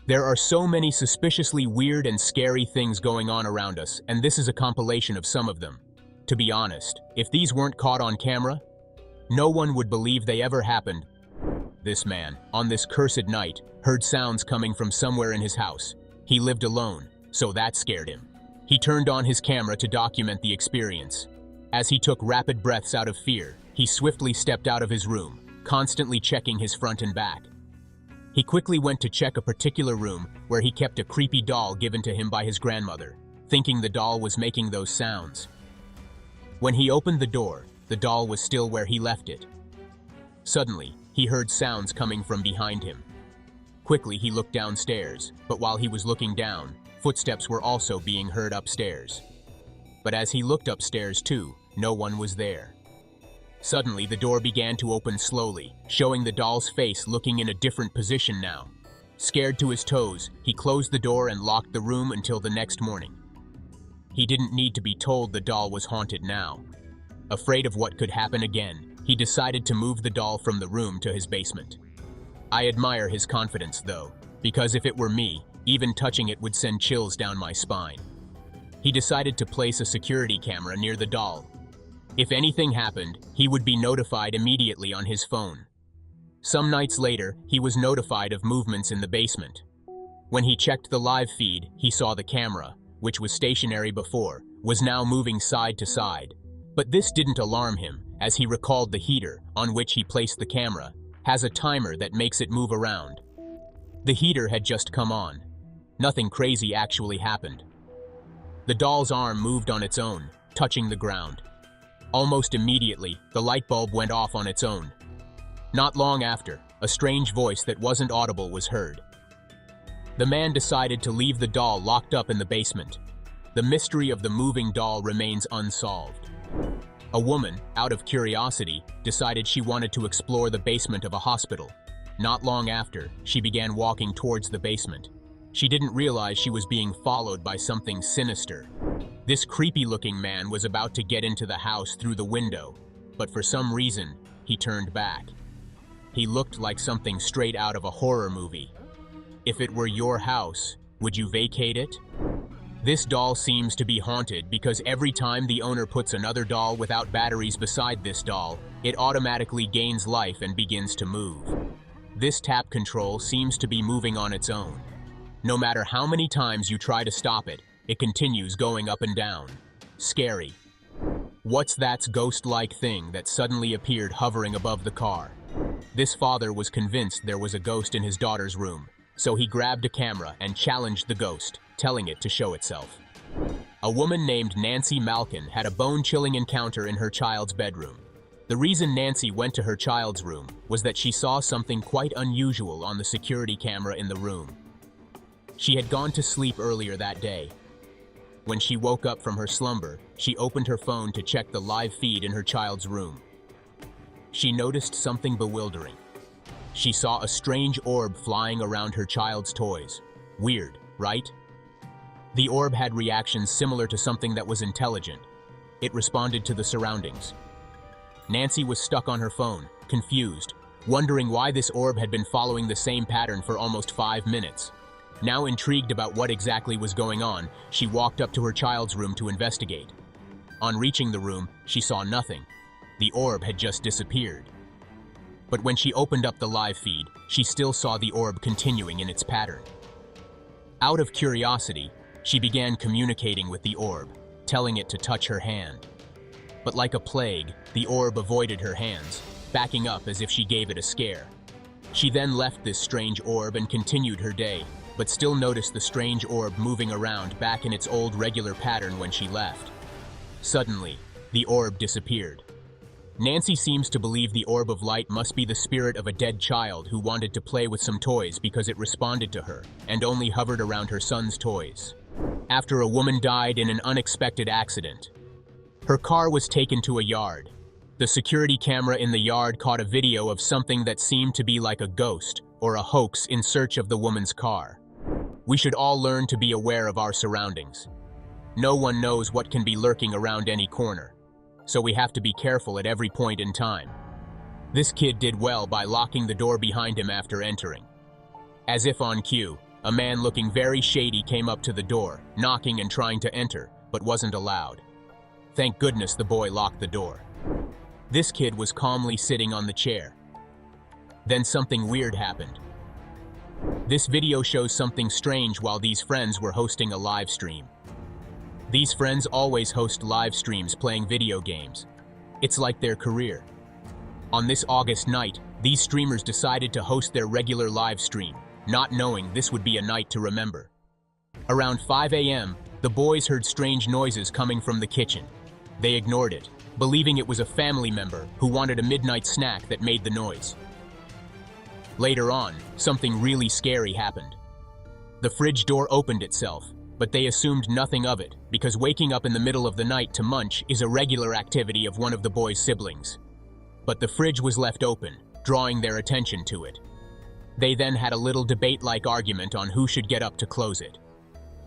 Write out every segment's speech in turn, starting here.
There are so many suspiciously weird and scary things going on around us, and this is a compilation of some of them. To be honest, if these weren't caught on camera, no one would believe they ever happened. This man, on this cursed night, heard sounds coming from somewhere in his house. He lived alone, so that scared him. He turned on his camera to document the experience. As he took rapid breaths out of fear, he swiftly stepped out of his room, constantly checking his front and back. He quickly went to check a particular room where he kept a creepy doll given to him by his grandmother, thinking the doll was making those sounds. When he opened the door, the doll was still where he left it. Suddenly, he heard sounds coming from behind him. Quickly, he looked downstairs, but while he was looking down, footsteps were also being heard upstairs. But as he looked upstairs too, no one was there. Suddenly, the door began to open slowly, showing the doll's face looking in a different position now. Scared to his toes, he closed the door and locked the room until the next morning. He didn't need to be told the doll was haunted now. Afraid of what could happen again, he decided to move the doll from the room to his basement. I admire his confidence, though, because if it were me, even touching it would send chills down my spine. He decided to place a security camera near the doll. If anything happened, he would be notified immediately on his phone. Some nights later, he was notified of movements in the basement. When he checked the live feed, he saw the camera, which was stationary before, was now moving side to side. But this didn't alarm him, as he recalled the heater, on which he placed the camera, has a timer that makes it move around. The heater had just come on. Nothing crazy actually happened. The doll's arm moved on its own, touching the ground. Almost immediately, the light bulb went off on its own. Not long after, a strange voice that wasn't audible was heard. The man decided to leave the doll locked up in the basement. The mystery of the moving doll remains unsolved. A woman, out of curiosity, decided she wanted to explore the basement of a hospital. Not long after, she began walking towards the basement. She didn't realize she was being followed by something sinister. This creepy-looking man was about to get into the house through the window, but for some reason, he turned back. He looked like something straight out of a horror movie. If it were your house, would you vacate it? This doll seems to be haunted because every time the owner puts another doll without batteries beside this doll, it automatically gains life and begins to move. This tap control seems to be moving on its own. No matter how many times you try to stop it, it continues going up and down. Scary. What's that ghost-like thing that suddenly appeared hovering above the car? This father was convinced there was a ghost in his daughter's room, so he grabbed a camera and challenged the ghost, telling it to show itself. A woman named Nancy Malkin had a bone-chilling encounter in her child's bedroom. The reason Nancy went to her child's room was that she saw something quite unusual on the security camera in the room. She had gone to sleep earlier that day. When she woke up from her slumber, she opened her phone to check the live feed in her child's room. She noticed something bewildering. She saw a strange orb flying around her child's toys. Weird, right? The orb had reactions similar to something that was intelligent. It responded to the surroundings. Nancy was stuck on her phone, confused, wondering why this orb had been following the same pattern for almost 5 minutes. Now intrigued about what exactly was going on, she walked up to her child's room to investigate. On reaching the room, she saw nothing. The orb had just disappeared. But when she opened up the live feed, she still saw the orb continuing in its pattern. Out of curiosity, she began communicating with the orb, telling it to touch her hand. But like a plague, the orb avoided her hands, backing up as if she gave it a scare. She then left this strange orb and continued her day, but still noticed the strange orb moving around back in its old regular pattern when she left. Suddenly, the orb disappeared. Nancy seems to believe the orb of light must be the spirit of a dead child who wanted to play with some toys because it responded to her and only hovered around her son's toys. After a woman died in an unexpected accident. Her car was taken to a yard. The security camera in the yard caught a video of something that seemed to be like a ghost or a hoax in search of the woman's car. We should all learn to be aware of our surroundings. No one knows what can be lurking around any corner, so we have to be careful at every point in time. This kid did well by locking the door behind him after entering. As if on cue, a man looking very shady came up to the door, knocking and trying to enter, but wasn't allowed. Thank goodness the boy locked the door. This kid was calmly sitting on the chair. Then something weird happened. This video shows something strange while these friends were hosting a live stream. These friends always host live streams playing video games. It's like their career. On this August night, these streamers decided to host their regular live stream, not knowing this would be a night to remember. Around 5 a.m., the boys heard strange noises coming from the kitchen. They ignored it, believing it was a family member who wanted a midnight snack that made the noise. Later on, something really scary happened. The fridge door opened itself, but they assumed nothing of it because waking up in the middle of the night to munch is a regular activity of one of the boys' siblings. But the fridge was left open, drawing their attention to it. They then had a little debate-like argument on who should get up to close it.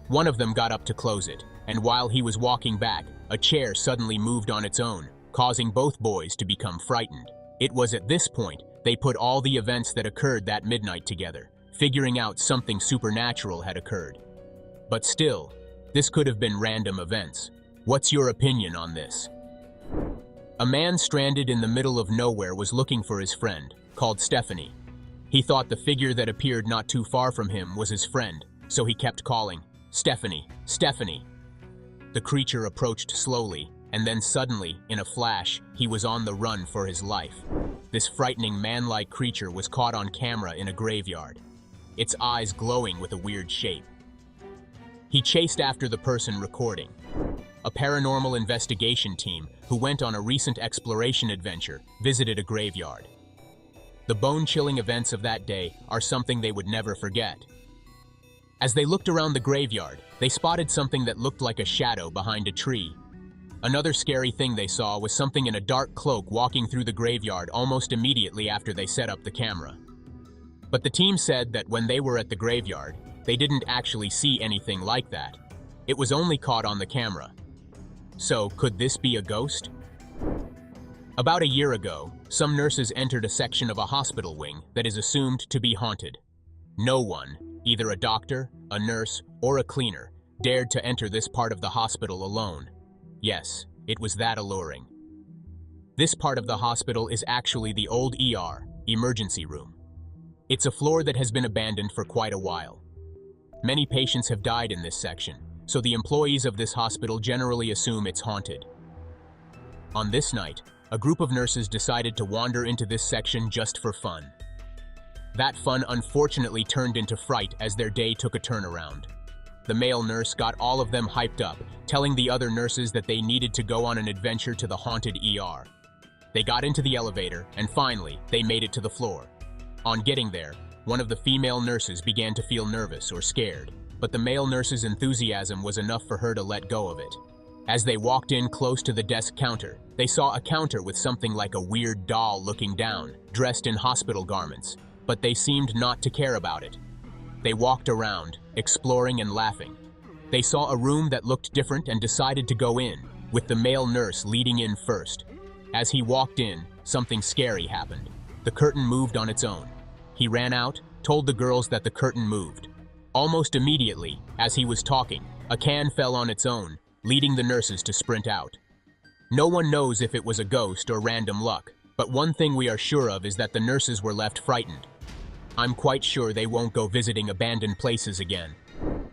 One of them got up to close it, and while he was walking back, a chair suddenly moved on its own, causing both boys to become frightened. It was at this point they put all the events that occurred that midnight together, figuring out something supernatural had occurred. But still, this could have been random events. What's your opinion on this? A man stranded in the middle of nowhere was looking for his friend, called Stephanie. He thought the figure that appeared not too far from him was his friend, so he kept calling, "Stephanie, Stephanie." The creature approached slowly, and then suddenly, in a flash, he was on the run for his life. This frightening man-like creature was caught on camera in a graveyard, its eyes glowing with a weird shape. He chased after the person recording. A paranormal investigation team who went on a recent exploration adventure visited a graveyard. The bone-chilling events of that day are something they would never forget. As they looked around the graveyard, they spotted something that looked like a shadow behind a tree. Another scary thing they saw was something in a dark cloak walking through the graveyard almost immediately after they set up the camera. But the team said that when they were at the graveyard, they didn't actually see anything like that. It was only caught on the camera. So, could this be a ghost? About a year ago, some nurses entered a section of a hospital wing that is assumed to be haunted. No one, either a doctor, a nurse, or a cleaner, dared to enter this part of the hospital alone. Yes, it was that alluring. This part of the hospital is actually the old ER, emergency room. It's a floor that has been abandoned for quite a while. Many patients have died in this section, so the employees of this hospital generally assume it's haunted. On this night, a group of nurses decided to wander into this section just for fun. That fun unfortunately turned into fright as their day took a turnaround. The male nurse got all of them hyped up, telling the other nurses that they needed to go on an adventure to the haunted ER. They got into the elevator, and finally, they made it to the floor. On getting there, one of the female nurses began to feel nervous or scared, but the male nurse's enthusiasm was enough for her to let go of it. As they walked in close to the desk counter, they saw a counter with something like a weird doll looking down, dressed in hospital garments, but they seemed not to care about it. They walked around, exploring and laughing. They saw a room that looked different and decided to go in, with the male nurse leading in first. As he walked in, something scary happened. The curtain moved on its own. He ran out, told the girls that the curtain moved. Almost immediately, as he was talking, a can fell on its own, leading the nurses to sprint out. No one knows if it was a ghost or random luck, but one thing we are sure of is that the nurses were left frightened. I'm quite sure they won't go visiting abandoned places again.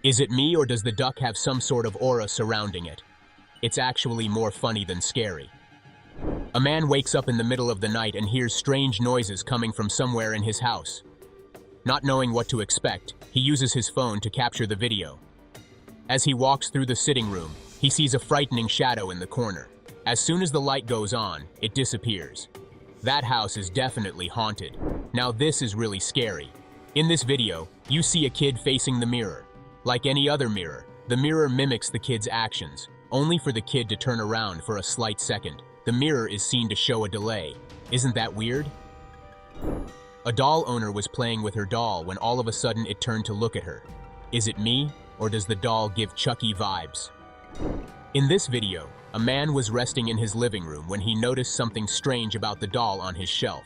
Is it me, or does the duck have some sort of aura surrounding it? It's actually more funny than scary. A man wakes up in the middle of the night and hears strange noises coming from somewhere in his house. Not knowing what to expect, he uses his phone to capture the video. As he walks through the sitting room, he sees a frightening shadow in the corner. As soon as the light goes on, it disappears. That house is definitely haunted. Now this is really scary. In this video, you see a kid facing the mirror. Like any other mirror, the mirror mimics the kid's actions, only for the kid to turn around for a slight second. The mirror is seen to show a delay. Isn't that weird? A doll owner was playing with her doll when all of a sudden it turned to look at her. Is it me, or does the doll give Chucky vibes? In this video, a man was resting in his living room when he noticed something strange about the doll on his shelf.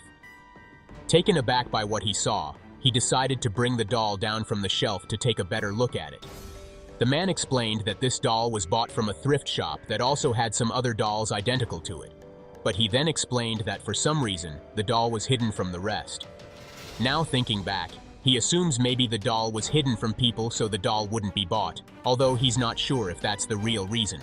Taken aback by what he saw, he decided to bring the doll down from the shelf to take a better look at it. The man explained that this doll was bought from a thrift shop that also had some other dolls identical to it. But he then explained that for some reason, the doll was hidden from the rest. Now thinking back, he assumes maybe the doll was hidden from people so the doll wouldn't be bought, although he's not sure if that's the real reason.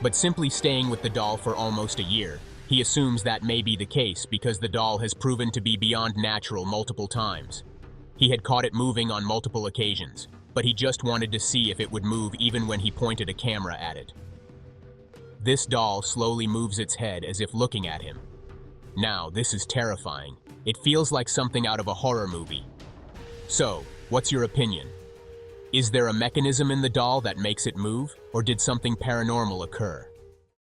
But simply staying with the doll for almost a year, he assumes that may be the case because the doll has proven to be beyond natural multiple times. He had caught it moving on multiple occasions, but he just wanted to see if it would move even when he pointed a camera at it. This doll slowly moves its head as if looking at him. Now, this is terrifying. It feels like something out of a horror movie. So, what's your opinion? Is there a mechanism in the doll that makes it move, or did something paranormal occur?